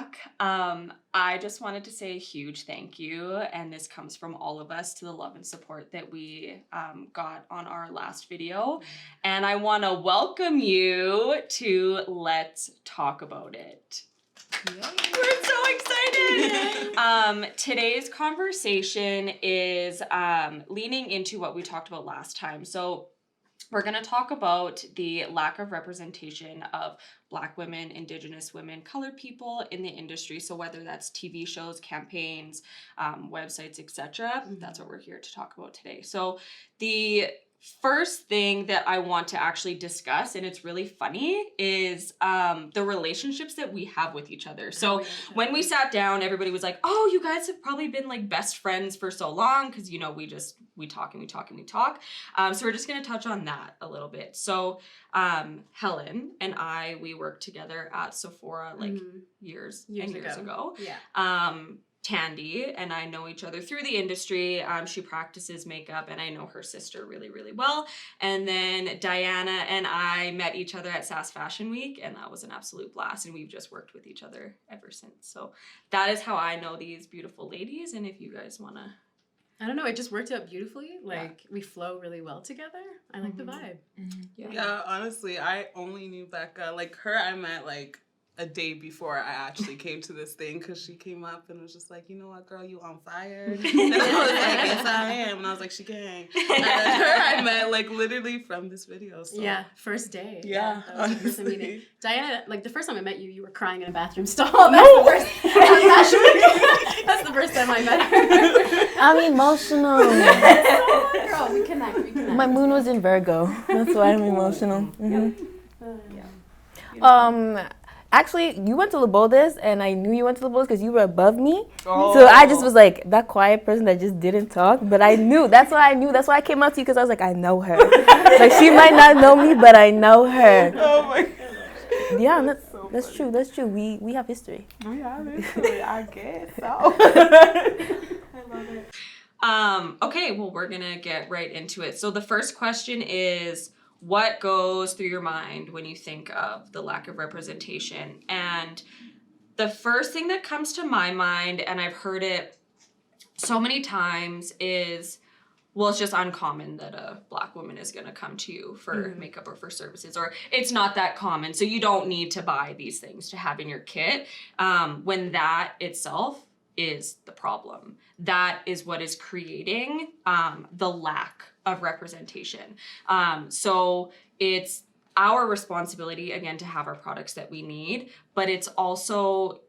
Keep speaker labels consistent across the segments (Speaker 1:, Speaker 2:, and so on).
Speaker 1: back. I just wanted to say a huge thank you, and this comes from all of us, to the love and support that we got on our last video. And I want to welcome you to Let's Talk About It. Yay. We're so excited! Today's conversation is leaning into what we talked about last time. So we're going to talk about the lack of representation of Black women, Indigenous women, colored people in the industry. So whether that's TV shows, campaigns, websites, etc., that's what we're here to talk about today. So the first thing that I want to actually discuss, and it's really funny, is the relationships that we have with each other. So when we sat down, everybody was like, oh, you guys have probably been like best friends for so long, because, you know, we talk and we talk and we talk. So we're just going to touch on that a little bit. So Helen and we worked together at Sephora like years ago. Yeah. Tandy and I know each other through the industry. She practices makeup, and I know her sister really, really well. And then Dianna and I met each other at SAS Fashion Week, and that was an absolute blast. And we've just worked with each other ever since. So that is how I know these beautiful ladies. And if you guys want to...
Speaker 2: I don't know, it just worked out beautifully. Like, we flow really well together. I like the vibe.
Speaker 3: Yeah, honestly, I only knew Becca. Like, her I met, like, a day before I actually came to this thing, because she came up and was just like, you know what, girl, you on fire? And I was like, yes, I am. And I was like, she can. And then her I met, like, literally from this video. So.
Speaker 2: Yeah, first day.
Speaker 3: Yeah,
Speaker 2: that was the first meeting. Diana, like, the first time I met you, you were crying in a bathroom stall. That's the first time I met her.
Speaker 4: I'm emotional.
Speaker 2: Girl, we connect.
Speaker 4: My moon was in Virgo. That's why I'm emotional. Actually, you went to Labodas, and I knew you went to Labodas because you were above me. Oh. So I just was like that quiet person that just didn't talk. But I knew. That's why I knew. That's why I came up to you, because I was like, I know her. Like, she might not know me, but I know her.
Speaker 3: Oh my God.
Speaker 4: Yeah, that's true. That's true. We have history.
Speaker 3: We have history, I guess so. I love it.
Speaker 1: Okay, well, we're going to get right into it. So the first question is, what goes through your mind when you think of the lack of representation? And the first thing that comes to my mind, and I've heard it so many times, is, well, it's just uncommon that a Black woman is going to come to you for makeup or for services, or it's not that common, so you don't need to buy these things to have in your kit, when that itself is the problem. That is what is creating the lack of representation. So it's our responsibility, again, to have our products that we need, but it's also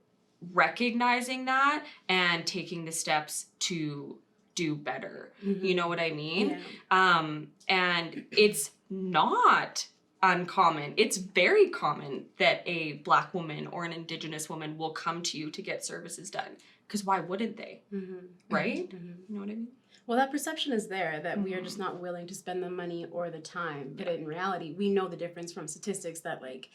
Speaker 1: recognizing that and taking the steps to do better. You know what I mean? Yeah. And it's not uncommon. It's very common that a Black woman or an Indigenous woman will come to you to get services done. Because why wouldn't they? Right? You know what I mean?
Speaker 2: Well, that perception is there, that we are just not willing to spend the money or the time. But in reality, we know the difference from statistics that, like,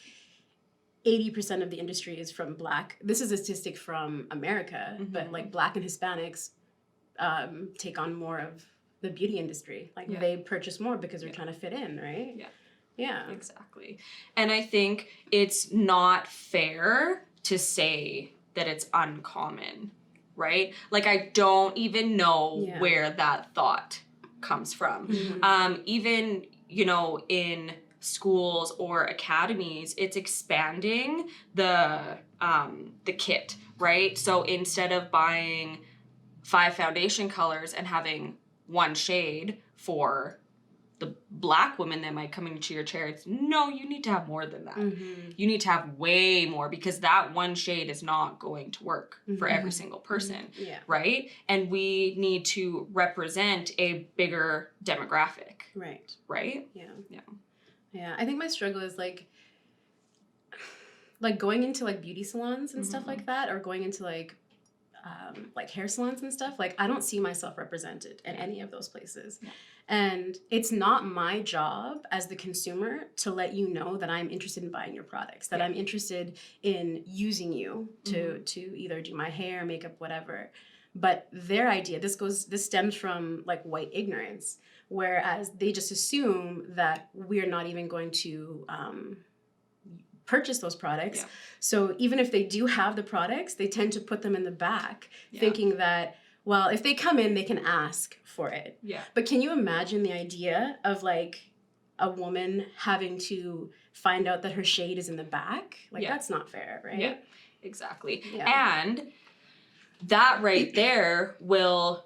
Speaker 2: 80% of the industry is from Black. This is a statistic from America, but, like, Black and Hispanics take on more of the beauty industry. Like, they purchase more because they're trying to fit in, right? Yeah,
Speaker 1: exactly. And I think it's not fair to say that it's uncommon, right? Like, I don't even know where that thought comes from. Even, you know, in schools or academies, it's expanding the kit, right? So instead of buying 5 foundation colors and having one shade for the Black woman that might come into your chair, it's no, you need to have more than that. You need to have way more, because that one shade is not going to work for every single person, right? And we need to represent a bigger demographic. Right?
Speaker 2: Yeah, I think my struggle is like going into like beauty salons and stuff like that, or going into like hair salons and stuff. Like, I don't see myself represented in any of those places. And it's not my job as the consumer to let you know that I'm interested in buying your products, that I'm interested in using you to either do my hair, makeup, whatever. But their idea, this stems from like white ignorance, whereas they just assume that we're not even going to purchase those products.
Speaker 1: Yeah.
Speaker 2: So even if they do have the products, they tend to put them in the back, thinking that, well, if they come in, they can ask for it.
Speaker 1: Yeah.
Speaker 2: But can you imagine the idea of like a woman having to find out that her shade is in the back? Like, that's not fair, right?
Speaker 1: Yeah, exactly.
Speaker 2: Yeah.
Speaker 1: And that right there will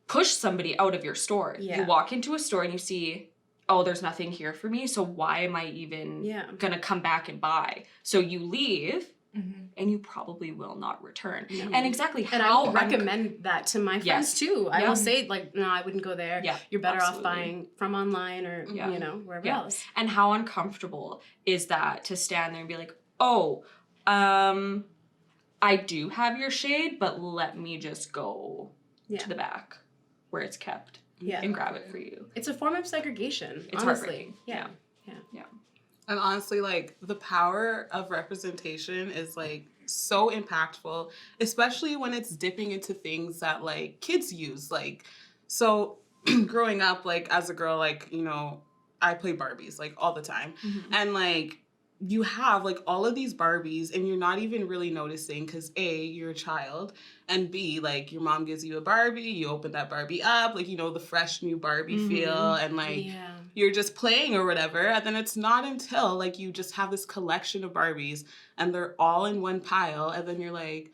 Speaker 1: push somebody out of your store.
Speaker 2: Yeah.
Speaker 1: You walk into a store and you see, oh, there's nothing here for me, so why am I even gonna come back and buy? So you leave, and you probably will not return.
Speaker 2: No.
Speaker 1: And exactly
Speaker 2: And
Speaker 1: how
Speaker 2: I would recommend that to my friends too. I will say, like, no, I wouldn't go there.
Speaker 1: Yeah,
Speaker 2: You're better
Speaker 1: absolutely.
Speaker 2: off buying from online or, you know, wherever else.
Speaker 1: And how uncomfortable is that to stand there and be like, oh, I do have your shade, but let me just go to the back where it's kept and grab it for you.
Speaker 2: It's a form of segregation,
Speaker 1: It's
Speaker 2: honestly.
Speaker 1: heartbreaking.
Speaker 2: Yeah.
Speaker 3: And honestly, like, the power of representation is, like, so impactful, especially when it's dipping into things that, like, kids use. Like, so growing up, like, as a girl, like, you know, I play Barbies, like, all the time. And, like, you have, like, all of these Barbies and you're not even really noticing because, A, you're a child, and B, like, your mom gives you a Barbie, you open that Barbie up, like, you know, the fresh new Barbie feel, and, like, you're just playing or whatever, and then it's not until, like, you just have this collection of Barbies, and they're all in one pile, and then you're like,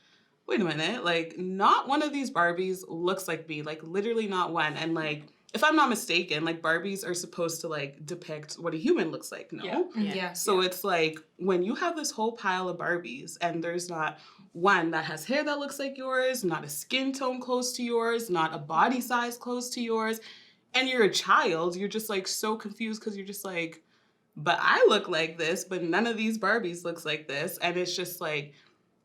Speaker 3: wait a minute, like, not one of these Barbies looks like me, like, literally not one, and, like, if I'm not mistaken, like, Barbies are supposed to, like, depict what a human looks like, no? So it's like, when you have this whole pile of Barbies, and there's not one that has hair that looks like yours, not a skin tone close to yours, not a body size close to yours, and you're a child, you're just, like, so confused because you're just like, but I look like this, but none of these Barbies looks like this, and it's just, like,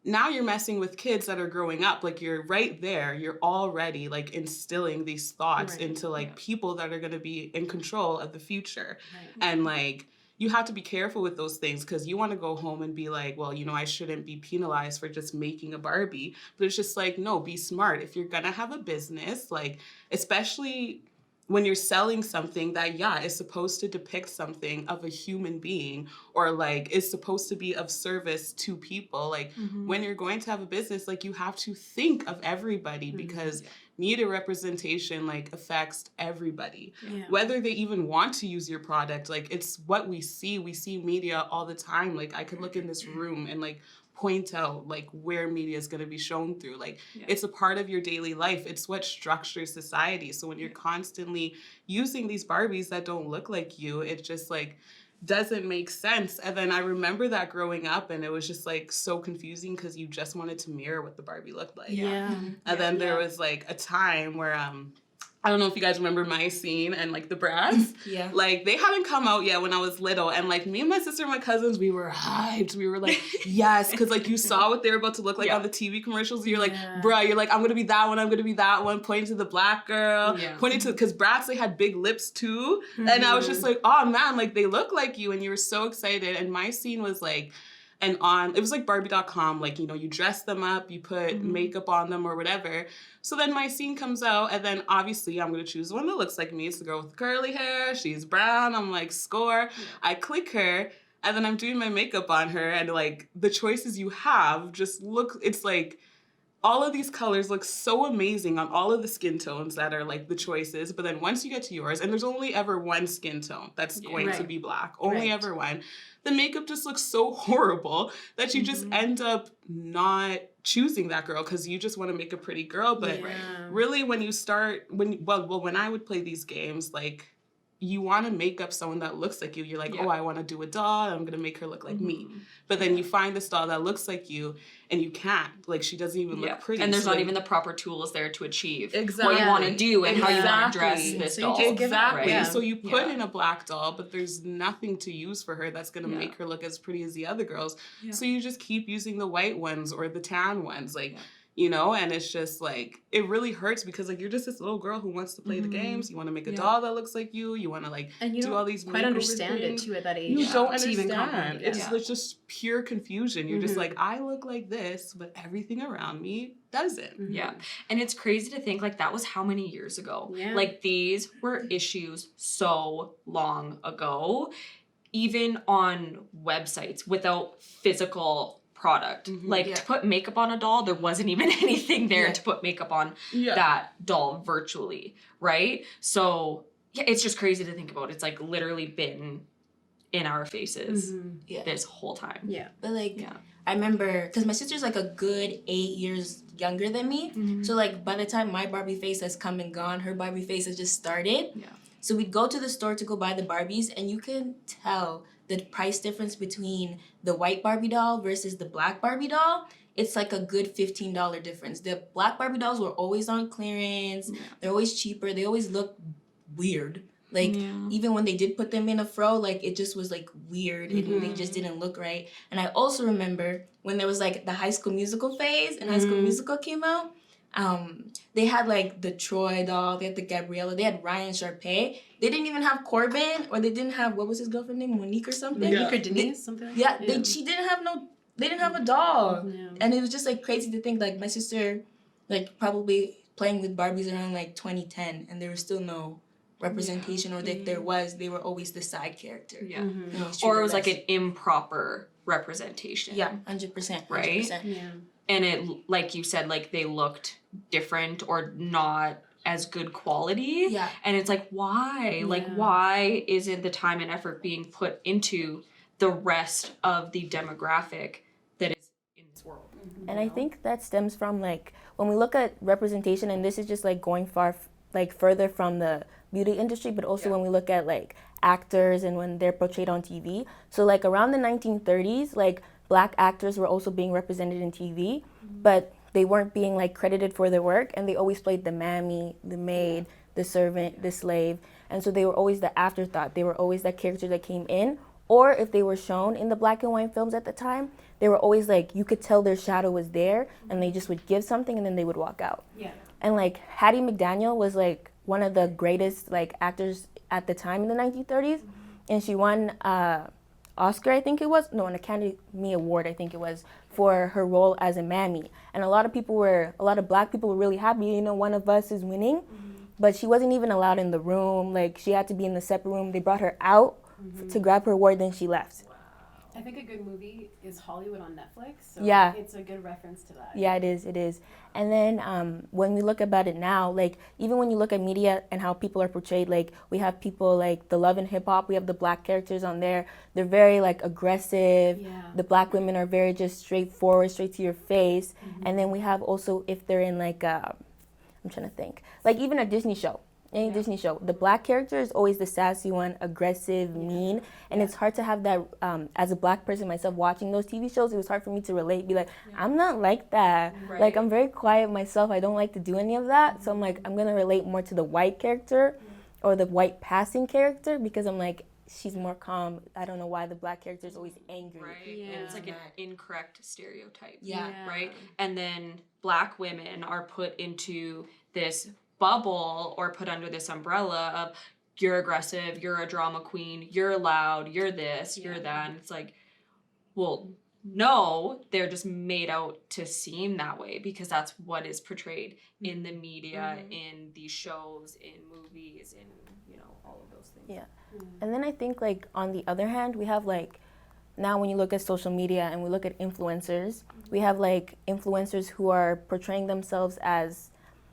Speaker 3: now you're messing with kids that are growing up. Like, you're right there. You're already, like, instilling these thoughts into, like, people that are going to be in control of the future. And, like, you have to be careful with those things because you want to go home and be like, well, you know, I shouldn't be penalized for just making a Barbie. But it's just like, no, be smart. If you're going to have a business, like, especially when you're selling something that, is supposed to depict something of a human being or, like, is supposed to be of service to people, like, when you're going to have a business, like, you have to think of everybody because media representation, like, affects everybody. Whether they even want to use your product, like, it's what we see. We see media all the time. Like, I could look in this room and, like, point out, like, where media is going to be shown through. Like, it's a part of your daily life. It's what structures society. So when you're constantly using these Barbies that don't look like you, it just, like, doesn't make sense. And then I remember that growing up, and it was just, like, so confusing because you just wanted to mirror what the Barbie looked like. And then there was, like, a time where I don't know if you guys remember My Scene and, like, the Bratz. Like, they hadn't come out yet when I was little. And, like, me and my sister and my cousins, we were hyped. We were like, yes. Because, like, you saw what they were about to look like on the TV commercials. You're like, bruh, you're like, I'm going to be that one. I'm going to be that one. Pointing to the black girl. Pointing to, because Bratz, they had big lips, too. And I was just like, oh, man, like, they look like you. And you were so excited. And My Scene was, like, and it was like Barbie.com, like, you know, you dress them up, you put makeup on them or whatever. So then My Scene comes out, and then obviously I'm going to choose one that looks like me. It's the girl with curly hair. She's brown. I'm like, score. I click her, and then I'm doing my makeup on her, and, like, the choices you have just look, it's like, all of these colors look so amazing on all of the skin tones that are, like, the choices. But then once you get to yours, and there's only ever one skin tone that's going to be black. Only ever one. The makeup just looks so horrible that you just end up not choosing that girl because you just want to make a pretty girl. But really, when you start, when I would play these games, like, you want to make up someone that looks like you. You're like, oh, I want to do a doll. I'm going to make her look like me. But then you find this doll that looks like you, and you can't. Like, she doesn't even look pretty.
Speaker 1: And there's
Speaker 3: so,
Speaker 1: not
Speaker 3: like,
Speaker 1: even the proper tools there to achieve
Speaker 3: exactly
Speaker 1: what you want to do and how you want to dress this
Speaker 2: So
Speaker 1: doll.
Speaker 3: Exactly. So you put in a black doll, but there's nothing to use for her that's going to make her look as pretty as the other girls. So you just keep using the white ones or the tan ones. Like, you know, and it's just, like, it really hurts because, like, you're just this little girl who wants to play the games. You want to make a doll that looks like you. You want to, like,
Speaker 2: and you
Speaker 3: do all these
Speaker 2: quite understand it, too, at that age.
Speaker 3: You don't
Speaker 2: to even
Speaker 3: understand.
Speaker 2: comprehend it.
Speaker 3: It's just pure confusion. You're just like, I look like this, but everything around me doesn't.
Speaker 1: Yeah. And it's crazy to think, like, that was how many years ago? Like, these were issues so long ago. even on websites without physical product. Like to put makeup on a doll, there wasn't even anything there to put makeup on that doll virtually, right? So yeah, it's just crazy to think about. It's like literally been in our faces this whole time.
Speaker 4: Yeah. But like I remember, because my sister's like a good 8 years younger than me. So like by the time my Barbie face has come and gone, her Barbie face has just started. Yeah. So we'd go to the store to go buy the Barbies, and you can tell the price difference between the white Barbie doll versus the black Barbie doll. It's like a good $15 difference. The black Barbie dolls were always on clearance. Yeah. They're always cheaper. They always look weird. Like, even when they did put them in a fro, like, it just was, like, weird. And they just didn't look right. And I also remember when there was, like, the High School Musical phase and High School Musical came out, they had, like, the Troy doll, they had the Gabriella, they had Ryan Sharpay. They didn't even have Corbin, or they didn't have, what was his girlfriend name, Monique or something?
Speaker 2: Monique or Denise, something like that.
Speaker 4: Yeah, she didn't have they didn't have a doll. Yeah. And it was just, like, crazy to think, like, my sister, like, probably playing with Barbies around, like, 2010, and there was still no representation, or that there was, they were always the side character. Yeah.
Speaker 1: Or it was like an improper representation.
Speaker 4: Yeah, 100%.
Speaker 1: Right? Yeah. And it, like you said, like they looked different or not as good quality. Yeah. And it's like, why? Yeah. Like, why isn't the time and effort being put into the rest of the demographic that is in this world?
Speaker 4: And I think that stems from, like, when we look at representation, and this is just like going further from the beauty industry, but also when we look at like actors and when they're portrayed on TV. So like around the 1930s, like black actors were also being represented in TV, but they weren't being like credited for their work, and they always played the mammy, the maid, the servant, the slave. And so they were always the afterthought. They were always that character that came in, or if they were shown in the black and white films at the time, they were always like, you could tell their shadow was there, and they just would give something and then they would walk out. Yeah. And like Hattie McDaniel was like one of the greatest like actors at the time in the 1930s, and she won Oscar, I think it was, no, an Academy Award, I think it was, for her role as a mammy. And a lot of black people were really happy, you know, one of us is winning, but she wasn't even allowed in the room. Like, she had to be in the separate room. They brought her out to grab her award, then she left.
Speaker 2: I think a good movie is Hollywood on Netflix, so it's a good reference to that.
Speaker 4: Yeah, it is. And then when we look about it now, like, even when you look at media and how people are portrayed, like, we have people like the Love and Hip Hop, we have the black characters on there. They're very, like, aggressive. Yeah. The black women are very just straightforward, straight to your face. And then we have also, if they're in, like, I'm trying to think, like, even a Disney show. Any Disney show, the black character is always the sassy one, aggressive, mean, and it's hard to have that, as a black person myself watching those TV shows, it was hard for me to relate, be like, I'm not like that. Right. Like, I'm very quiet myself, I don't like to do any of that, so I'm like, I'm gonna relate more to the white character, or the white passing character, because I'm like, she's more calm. I don't know why the black character is always angry.
Speaker 1: Right. Yeah. And it's like an incorrect stereotype. Yeah. Right? And then black women are put into this bubble or put under this umbrella of, you're aggressive, you're a drama queen, you're loud, you're this, you're that. And it's like, well, no, they're just made out to seem that way because that's what is portrayed in the media, in these shows, in movies, in, you know, all of those things. Yeah. And then I think, like, on the other hand, we have, like, now when you look at social media and we look at influencers, we have, like, influencers who are portraying themselves as,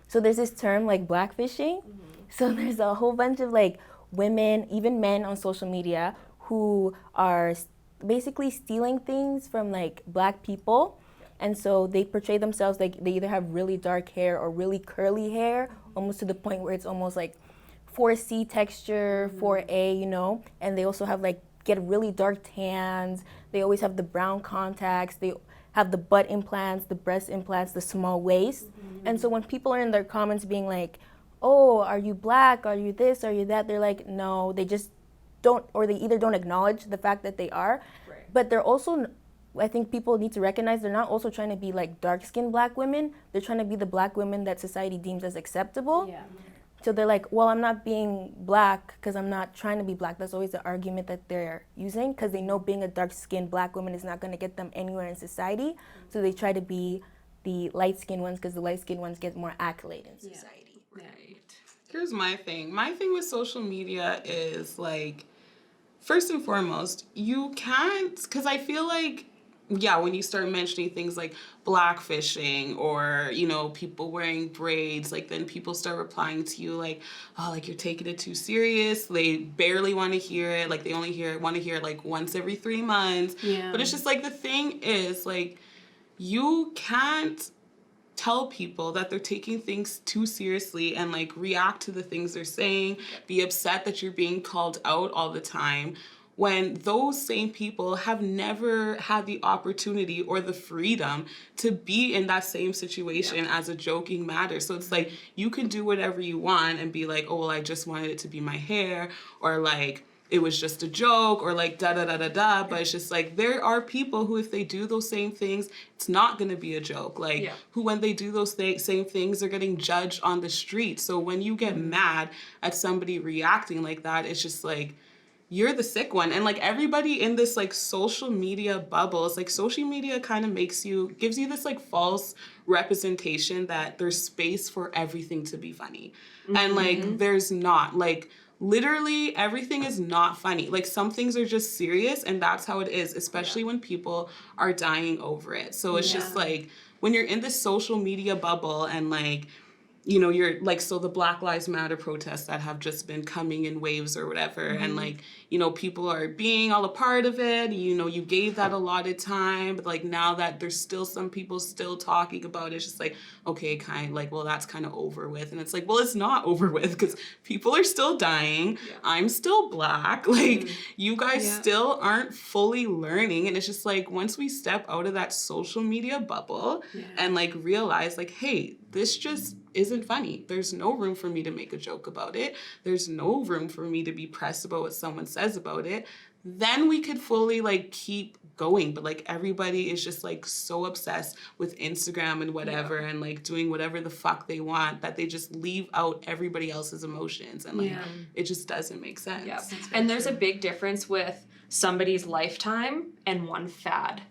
Speaker 1: so there's this term like blackfishing. So there's a whole bunch of like women, even men on social media who are basically stealing things from like black people. And so they portray themselves like they either have really dark hair or really curly hair, almost to the point where it's almost like 4C texture, 4A, you know. And they also have like get really dark tans. They always have the brown contacts. They have the butt implants, the breast implants, the small waist. And so when people are in their comments being like, oh, are you black? Are you this? Are you that? They're like, no, they just don't, or they either don't acknowledge the fact that they are, but they're also, I think people need to recognize they're not also trying to be like dark-skinned black women. They're trying to be the black women that society deems as acceptable. Yeah. So they're like, well, I'm not being black because I'm not trying to be black. That's always the argument that they're using because they know being a dark-skinned black woman is not going to get them anywhere in society. So they try to be the light-skinned ones because the light-skinned ones get more accolade in society.
Speaker 3: Right. Here's my thing. My thing with social media is, like, first and foremost, you can't, because I feel like, yeah, when you start mentioning things like blackfishing or, you know, people wearing braids, like then people start replying to you like, oh, like you're taking it too serious. They barely want to hear it. Like they only want to hear it like once every 3 months.
Speaker 2: Yeah.
Speaker 3: But it's just like the thing is like, you can't tell people that they're taking things too seriously and like react to the things they're saying, be upset that you're being called out all the time, when those same people have never had the opportunity or the freedom to be in that same situation as a joking matter. So it's like, you can do whatever you want and be like, oh, well, I just wanted it to be my hair, or like, it was just a joke, or like da-da-da-da-da. But it's just like, there are people who, if they do those same things, it's not going to be a joke. Like, who, when they do those same things, are getting judged on the street. So when you get mad at somebody reacting like that, it's just like, you're the sick one. And like everybody in this like social media bubble, it's like social media kind of gives you this like false representation that there's space for everything to be funny. And like there's not. Like literally everything is not funny. Like some things are just serious, and that's how it is, especially when people are dying over it. So it's just like, when you're in this social media bubble and like, you know, you're like, so the Black Lives Matter protests that have just been coming in waves or whatever, and like, you know, people are being all a part of it, you know, you gave that a lot of time, but like now that there's still some people still talking about it, it's just like, okay, kind of like, well, that's kind of over with. And it's like, well, it's not over with, because people are still dying. I'm still Black. Like, you guys still aren't fully learning. And it's just like, once we step out of that social media bubble and like realize like, hey, this just isn't funny. There's no room for me to make a joke about it. There's no room for me to be pressed about what someone says about it. Then we could fully like keep going. But like everybody is just like so obsessed with Instagram and whatever and like doing whatever the fuck they want that they just leave out everybody else's emotions. And like it just doesn't make sense.
Speaker 1: Yeah. And there's a big difference with somebody's lifetime and one fad.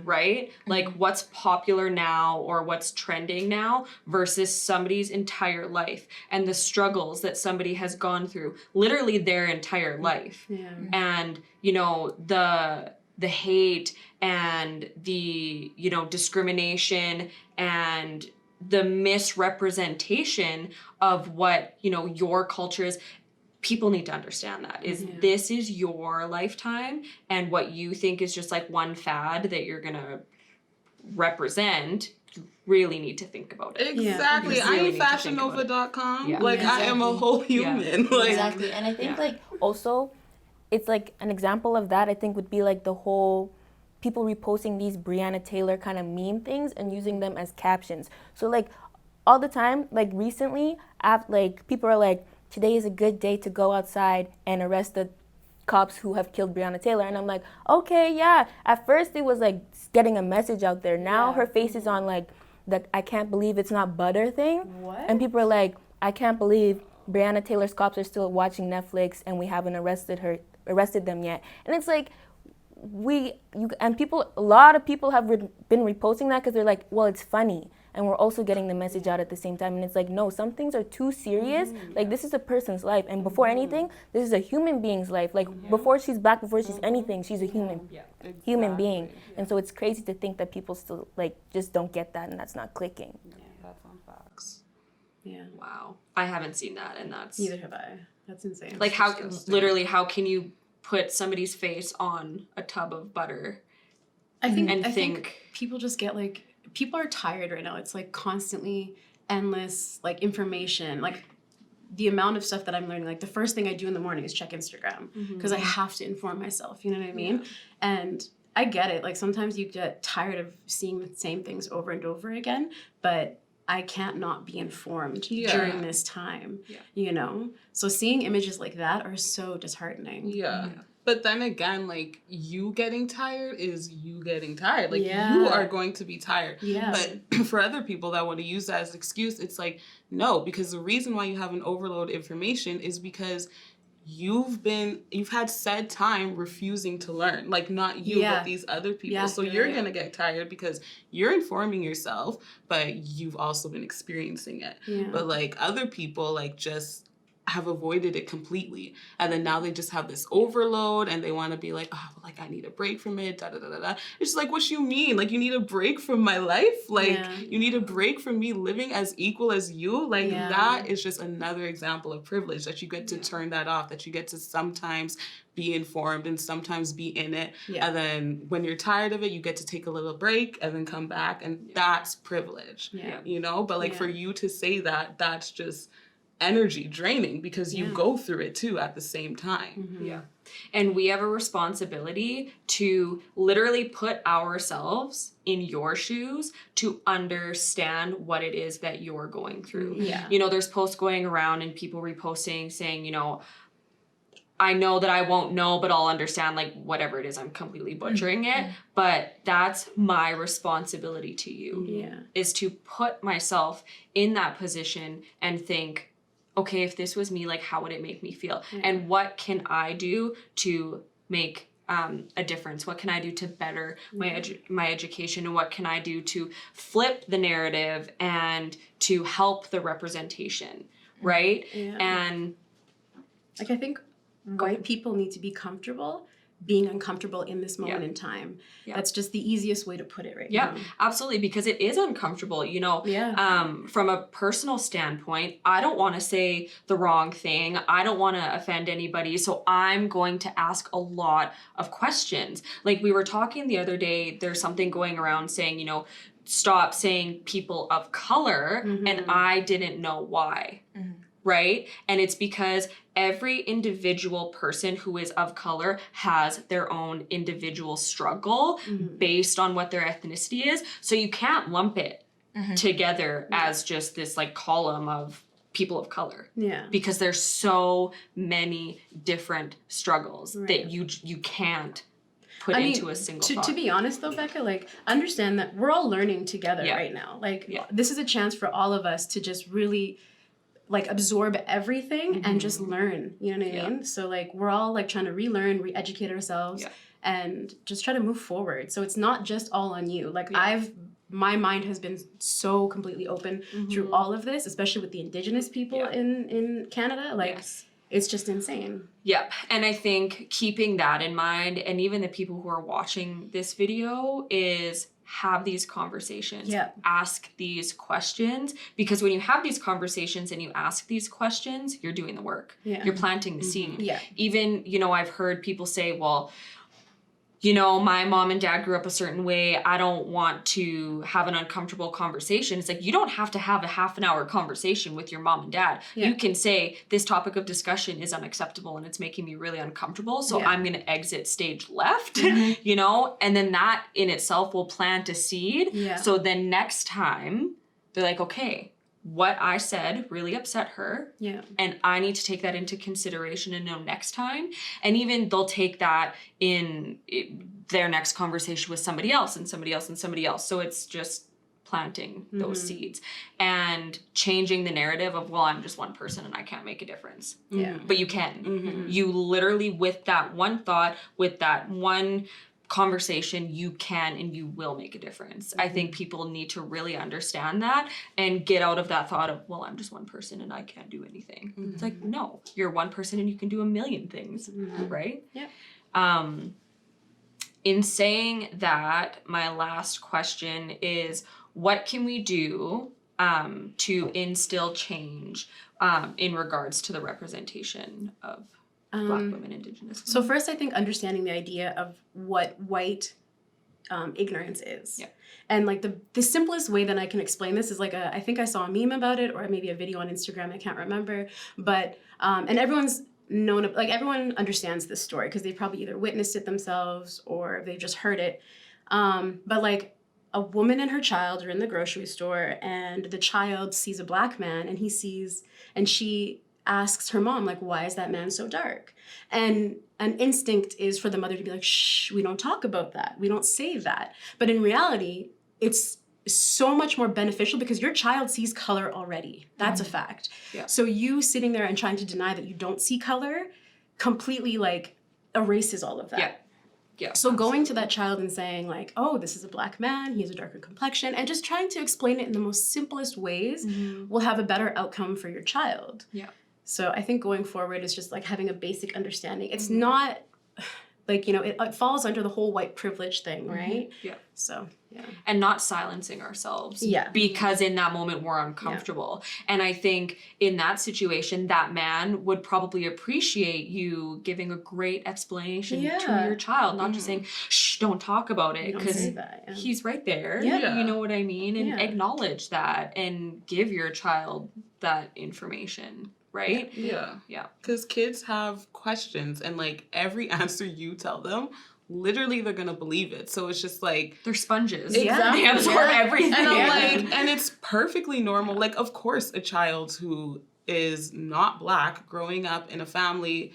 Speaker 1: Right? Like what's popular now or what's trending now versus somebody's entire life and the struggles that somebody has gone through literally their entire life. And, you know, the hate and the, you know, discrimination and the misrepresentation of what, you know, your culture is. People need to understand that this is your lifetime, and what you think is just like one fad that you're gonna represent, you really need to think about it.
Speaker 3: Exactly. I am fashionnova.com. Like I am a whole human. Like,
Speaker 4: exactly. And I think like also it's like an example of that, I think, would be like the whole people reposting these Breonna Taylor kind of meme things and using them as captions. So like all the time, like recently, like people are like, today is a good day to go outside and arrest the cops who have killed Breonna Taylor. And I'm like, okay, yeah. At first it was like getting a message out there. Now her face is on like the I can't believe it's not butter thing.
Speaker 2: What?
Speaker 4: And people are like, I can't believe Breonna Taylor's cops are still watching Netflix and we haven't arrested them yet. And it's like, a lot of people have been reposting that because they're like, well, it's funny. And we're also getting the message out at the same time. And it's like, no, some things are too serious. Like, this is a person's life. And before anything, this is a human being's life. Like, before she's Black, before she's anything, she's a human being. And so it's crazy to think that people still, like, just don't get that and that's not clicking.
Speaker 3: That's on facts.
Speaker 2: Yeah.
Speaker 1: Wow. I haven't seen that, and that's...
Speaker 2: Neither have I. That's insane.
Speaker 1: Like, how, literally, how can you put somebody's face on a tub of butter
Speaker 2: I think people just get, like... People are tired right now. It's like constantly endless like information. Like the amount of stuff that I'm learning, like the first thing I do in the morning is check Instagram because I have to inform myself, you know what I mean? And I get it. Like sometimes you get tired of seeing the same things over and over again, but I can't not be informed during this time, you know? So seeing images like that are so disheartening.
Speaker 3: But then again, like, you getting tired is you getting tired. Like, you are going to be tired. But for other people that want to use that as an excuse, it's like, no, because the reason why you have an overload information is because you've had said time refusing to learn. Like, not you, but these other people. So you're going to get tired because you're informing yourself, but you've also been experiencing it. But, like, other people, like, just... have avoided it completely. And then now they just have this overload and they want to be like, oh, well, like I need a break from it, da da da da da. It's just like, what you mean? Like, you need a break from my life? Like, you need a break from me living as equal as you? Like, that is just another example of privilege, that you get to turn that off, that you get to sometimes be informed and sometimes be in it. And then when you're tired of it, you get to take a little break and then come back. And that's privilege, you know? But like for you to say that, that's just energy draining, because you go through it too at the same time.
Speaker 1: Yeah. And we have a responsibility to literally put ourselves in your shoes to understand what it is that you're going through. You know, there's posts going around and people reposting saying, you know, I know that I won't know, but I'll understand, like, whatever it is. I'm completely butchering it. But that's my responsibility to you, is to put myself in that position and think, okay, if this was me, like, how would it make me feel? And what can I do to make a difference? What can I do to better my education? And what can I do to flip the narrative and to help the representation, right? And
Speaker 2: like, I think white people need to be comfortable being uncomfortable in this moment in time. That's just the easiest way to put it right now.
Speaker 1: Absolutely, because it is uncomfortable, you know. From a personal standpoint, I don't want to say the wrong thing. I don't want to offend anybody, so I'm going to ask a lot of questions. Like we were talking the other day, there's something going around saying, you know, stop saying people of color, and I didn't know why. Right? And it's because every individual person who is of color has their own individual struggle based on what their ethnicity is. So you can't lump it together as just this like column of people of color. Because there's so many different struggles that you can't put into a single thought.
Speaker 2: To be honest though, Becca, like, understand that we're all learning together right now. Like, this is a chance for all of us to just really like absorb everything and just learn, you know what I mean? So like, we're all like trying to relearn, re-educate ourselves and just try to move forward. So it's not just all on you. Like my mind has been so completely open through all of this, especially with the Indigenous people in Canada. Like, it's just insane.
Speaker 1: And I think keeping that in mind, and even the people who are watching this video, is have these conversations, ask these questions, because when you have these conversations and you ask these questions, you're doing the work. You're planting the seed. Even, you know, I've heard people say, well, you know, my mom and dad grew up a certain way. I don't want to have an uncomfortable conversation. It's like, you don't have to have a half an hour conversation with your mom and dad. You can say, this topic of discussion is unacceptable and it's making me really uncomfortable. So I'm going to exit stage left, you know, and then that in itself will plant a seed. So then next time they're like, okay, what I said really upset her. And I need to take that into consideration and know next time. And even they'll take that in their next conversation with somebody else and somebody else and somebody else. So it's just planting those seeds and changing the narrative of, well, I'm just one person and I can't make a difference. But you can. You literally, with that one thought, with that one conversation, you can and you will make a difference. I think people need to really understand that and get out of that thought of, well, I'm just one person and I can't do anything. It's like, no, you're one person and you can do a million things, right? In saying that, my last question is, what can we do to instill change in regards to the representation of Black women, Indigenous women?
Speaker 2: So first, I think understanding the idea of what white ignorance is. And like the simplest way that I can explain this is like I think I saw a meme about it, or maybe a video on Instagram, I can't remember. But, and everyone's known, like everyone understands this story because they probably either witnessed it themselves or they just heard it. But like, a woman and her child are in the grocery store and the child sees a Black man and she asks her mom, like, why is that man so dark? And an instinct is for the mother to be like, shh, we don't talk about that. We don't say that. But in reality, it's so much more beneficial because your child sees color already. That's a fact. So you sitting there and trying to deny that you don't see color completely like erases all of that. So going to that child and saying like, oh, this is a Black man, he has a darker complexion, and just trying to explain it in the most simplest ways will have a better outcome for your child. So I think going forward is just like having a basic understanding. It's not like, you know, it falls under the whole white privilege thing, right?
Speaker 1: Yeah.
Speaker 2: So, yeah.
Speaker 1: And not silencing ourselves.
Speaker 2: Yeah.
Speaker 1: Because in that moment we're uncomfortable. And I think in that situation, that man would probably appreciate you giving a great explanation to your child, not just saying, shh, don't talk about it. Because he's right there.
Speaker 2: Yeah.
Speaker 1: You know what I mean? And acknowledge that and give your child that information. Right?
Speaker 3: Yeah.
Speaker 1: Yeah.
Speaker 3: Because kids have questions, and like every answer you tell them, literally they're gonna believe it. So it's just like
Speaker 1: they're sponges.
Speaker 3: Exactly.
Speaker 1: They absorb everything.
Speaker 3: And I'm like, and it's perfectly normal. Like, of course, a child who is not Black growing up in a family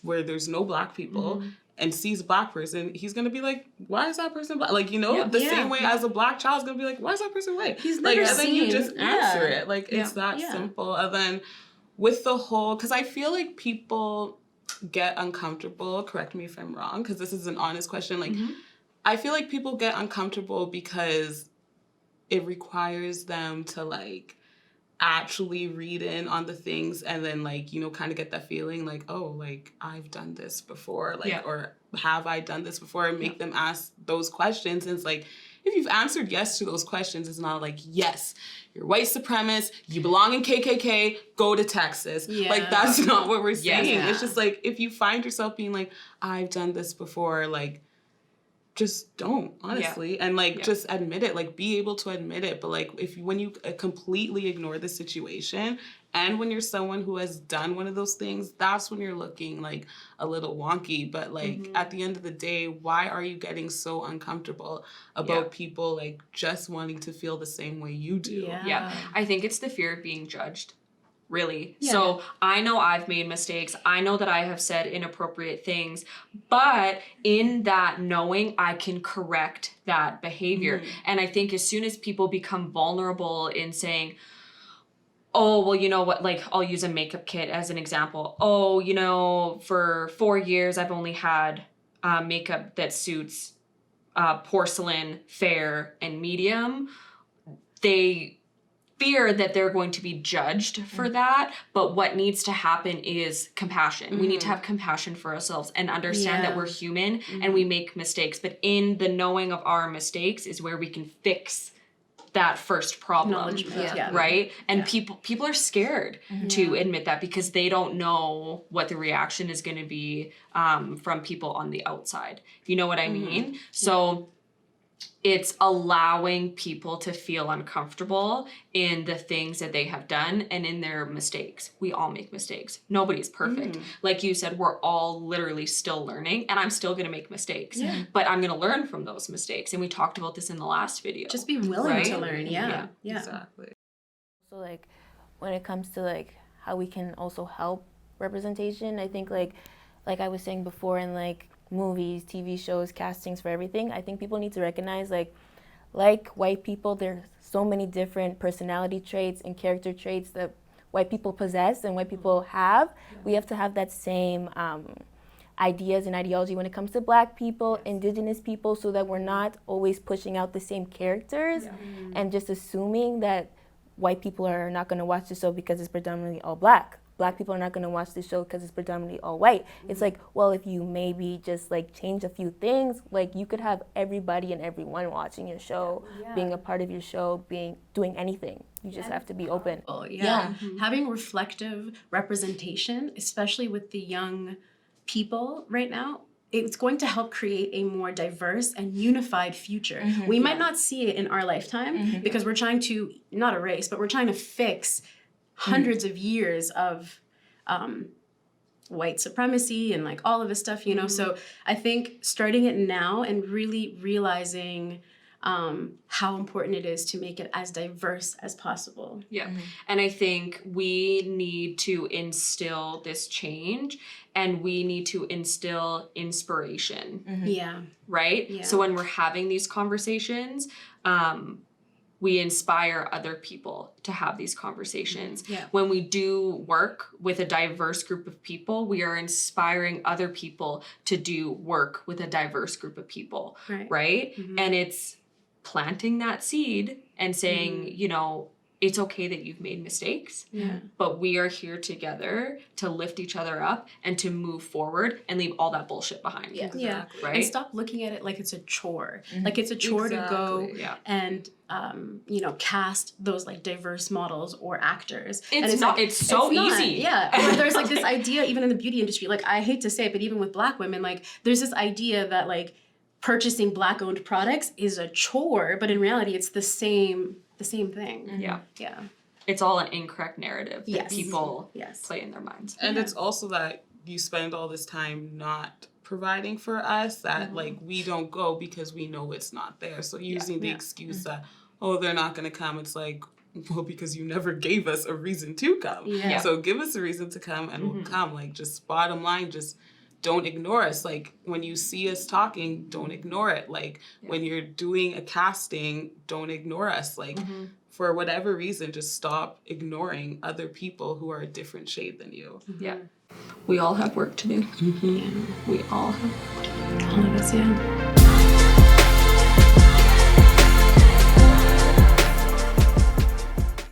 Speaker 3: where there's no Black people and sees a Black person, he's gonna be like, why is that person Black? Like, you know, the same way as a Black child's gonna be like, why is that person white?
Speaker 2: He's
Speaker 3: like,
Speaker 2: never
Speaker 3: and then you just answer it. Like, it's that
Speaker 2: Yeah.
Speaker 3: simple. And then with the whole, because I feel like people get uncomfortable, correct me if I'm wrong, because this is an honest question, like, I feel like people get uncomfortable because it requires them to, like, actually read in on the things and then, like, you know, kind of get that feeling, like, oh, like, I've done this before, like, or have I done this before, and make them ask those questions. And it's like, if you've answered yes to those questions, it's not like, yes, you're white supremacist, you belong in KKK, go to Texas.
Speaker 2: Yeah.
Speaker 3: Like, that's not what we're saying.
Speaker 2: Yeah.
Speaker 3: It's just like, if you find yourself being like, I've done this before, like, just don't, honestly. And like, just admit it, like, be able to admit it. But like, when you completely ignore the situation, and when you're someone who has done one of those things, that's when you're looking like a little wonky. But like, at the end of the day, why are you getting so uncomfortable about people like just wanting to feel the same way you do?
Speaker 1: Yeah. I think it's the fear of being judged. Really. Yeah. So I know I've made mistakes. I know that I have said inappropriate things, but in that knowing, I can correct that behavior. And I think as soon as people become vulnerable in saying, oh, well, you know what, like, I'll use a makeup kit as an example. Oh, you know, for 4 years, I've only had makeup that suits porcelain, fair, and medium. They fear that they're going to be judged for that, but what needs to happen is compassion. We need to have compassion for ourselves and understand that we're human and we make mistakes. But in the knowing of our mistakes is where we can fix that first problem, right? And people are scared to admit that because they don't know what the reaction is going to be from people on the outside. You know what I mean? So it's allowing people to feel uncomfortable in the things that they have done and in their mistakes. We all make mistakes. Nobody's perfect. Like you said, we're all literally still learning, and I'm still going to make mistakes. But I'm going to learn from those mistakes. And we talked about this in the last video.
Speaker 2: Just be willing to learn. Yeah.
Speaker 3: Exactly.
Speaker 4: So like when it comes to like how we can also help representation, I think like I was saying before, in like movies, TV shows, castings for everything, I think people need to recognize like white people, there's so many different personality traits and character traits that white people possess and white people have. We have to have that same ideas and ideology when it comes to Black people, Indigenous people, so that we're not always pushing out the same characters and just assuming that white people are not going to watch the show because it's predominantly all Black. Black people are not going to watch the show because it's predominantly all white. It's like, well, if you maybe just like change a few things, like you could have everybody and everyone watching your show, being a part of your show, doing anything. You just have to be open.
Speaker 2: Having reflective representation, especially with the young people right now, it's going to help create a more diverse and unified future. We might not see it in our lifetime because we're trying to, not erase, but we're trying to fix hundreds of years of white supremacy and like all of this stuff, you know? So I think starting it now and really realizing how important it is to make it as diverse as possible.
Speaker 1: And I think we need to instill this change and we need to instill inspiration. Right? So when we're having these conversations, we inspire other people to have these conversations. When we do work with a diverse group of people, we are inspiring other people to do work with a diverse group of people, right? And it's planting that seed and saying, you know, it's okay that you've made mistakes, but we are here together to lift each other up and to move forward and leave all that bullshit behind.
Speaker 3: Exactly.
Speaker 1: Right?
Speaker 2: And stop looking at it like it's a chore. Like it's a chore to go and cast those like diverse models or actors.
Speaker 1: It's not. It's so easy.
Speaker 2: Yeah. Or there's like this idea even in the beauty industry. Like I hate to say it, but even with Black women, like there's this idea that like purchasing Black-owned products is a chore, but in reality, it's the same thing.
Speaker 1: Yeah.
Speaker 2: Yeah.
Speaker 1: It's all an incorrect narrative that people play in their minds.
Speaker 3: And it's also that you spend all this time not providing for us, that like we don't go because we know it's not there. So using the excuse that, oh, they're not going to come, it's like, well, because you never gave us a reason to come.
Speaker 2: Yeah.
Speaker 3: So give us a reason to come and we'll come. Like, just bottom line, just don't ignore us. Like, when you see us talking, don't ignore it. Like, when you're doing a casting, don't ignore us. Like, for whatever reason, just stop ignoring other people who are a different shade than you.
Speaker 1: Yeah. We all have work to do. We all have work to do.
Speaker 2: All of us,